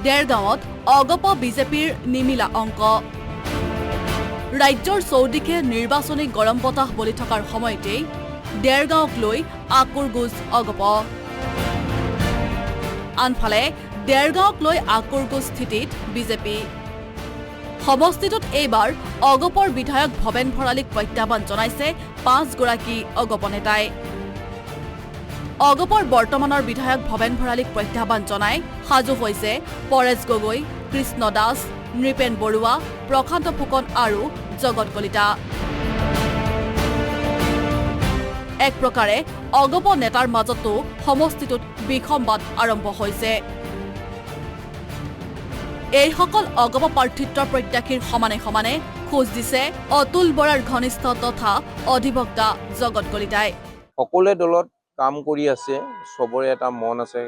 দেৰগাঁৱত অগপ বিজেপিৰ নিমিলা অংক। ৰাজ্যৰ চৌদিশে নিৰ্বাচনী গৰম বতাহ বলি থকাৰ সময়তেই দেৰগাঁৱক লৈ আকুৰ গুজ অগপ। আনফালে দেৰগাঁৱক লৈ আকুৰ গুজ স্থিতিত বিজেপি। সমষ্টিটোত এইবাৰ অগপৰ বিধায়ক ভৱেন ভৰালীক প্ৰত্যাহ্বান জনাইছে ৫ গৰাকী অগপ নেতাই। অগপৰ বৰ্তমানৰ বিধায়ক ভৱেন ভৰালীক প্ৰত্যাহ্বান জনাই সাজু হৈছে পৰেশ গগৈ, কৃষ্ণ দাস, নৃপেন বৰুৱা, প্ৰশান্ত ফুকন আৰু জগত কলিতা। এক প্ৰকাৰে অগপ নেতাৰ মাজতো সমষ্টিটোত বিসম্বাদ আৰম্ভ হৈছে। এইসকল অগপ প্ৰাৰ্থিত্বৰ প্ৰত্যাশীৰ সমানে সমানে খোজ দিছে অতুল বৰাৰ ঘনিষ্ঠ তথা অধিবক্তা জগত কলিতাই। সকলোৱে দলত কাম কৰি আছে, চবৰে এটা মন আছে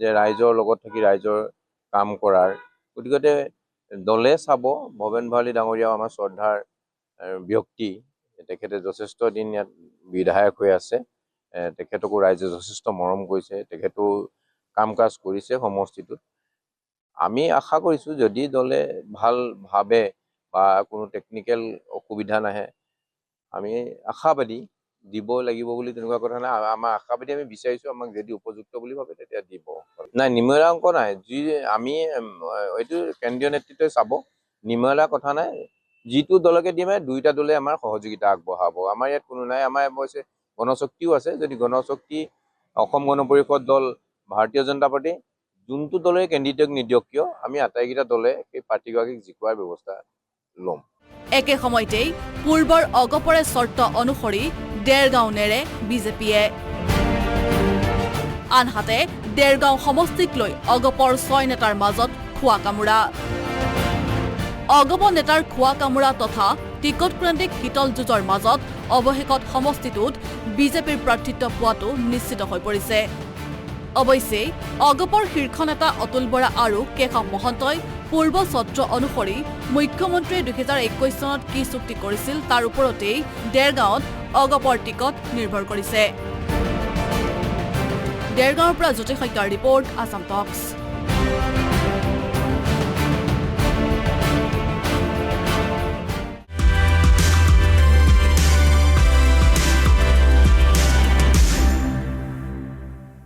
যে ৰাইজৰ লগত থাকি ৰাইজৰ কাম কৰাৰ। গতিকে দলে চাব, ভৱেন ভৰালী ডাঙৰীয়াও আমাৰ শ্ৰদ্ধাৰ ব্যক্তি, তেখেতে যথেষ্ট দিন ইয়াত বিধায়ক হৈ আছে, তেখেতকো ৰাইজে যথেষ্ট মৰম কৰিছে, তেখেতো কাম কাজ কৰিছে সমষ্টিটোত। আমি আশা কৰিছোঁ যদি দলে ভাল ভাবে বা কোনো টেকনিকেল অসুবিধা নাহে, আমি আশাবাদী দিব লাগিব বুলি তেনেকুৱা কথা নাই। আমাৰ আশাবাদী আমি বিচাৰিছোঁ, আমাক যদি উপযুক্ত বুলি ভাবে তেতিয়া দিব। নাই নিমলা অংক নাই, যি আমি এইটো কেন্দ্ৰীয় নেতৃত্বই চাব, নিমলা কথা নাই। যিটো দলকে দিমে দুইটা দলে আমাৰ সহযোগিতা আগবঢ়াব। আমাৰ ইয়াত কোনো নাই। আমাৰ অৱশ্যে গণশক্তিও আছে, যদি গণশক্তি, অসম গণ পৰিষদ দল, ভাৰতীয় জনতা পাৰ্টি, যোনটো দলে কেণ্ডিডেটক নিদিয়ক কিয় আমি আটাইকেইটা দলে সেই প্ৰাৰ্থীগৰাকীক জিকোৱাৰ ব্যৱস্থা ল'ম। একে সময়তেই পূৰ্বৰ অগপৰে চৰ্ত অনুসৰি দেৰগাঁও নেৰে বিজেপিয়ে। আনহাতে দেৰগাঁও সমষ্টিক লৈ অগপৰ ৬ নেতাৰ মাজত খোৱা কামোৰা। অগপ নেতাৰ খোৱা কামোৰা তথা টিকটক্ৰান্তিক শীতল যুঁজৰ মাজত অৱশেষত সমষ্টিটোত বিজেপিৰ প্ৰাৰ্থিত্ব পোৱাটো নিশ্চিত হৈ পৰিছে। অৱশ্যে অগপৰ শীৰ্ষ নেতা অতুল বৰা আৰু কেশৱ মহন্তই পূৰ্ব চৰ্ত অনুসৰি মুখ্যমন্ত্ৰীয়ে ২০২১ চনত কি চুক্তি কৰিছিল তাৰ ওপৰতেই দেৰগাঁৱত অগপৰ টিকট নিৰ্ভৰ কৰিছে। দেৰগাঁৱৰ পৰা জ্যোতি শইকীয়াৰ ৰিপৰ্ট, আছাম টক্স।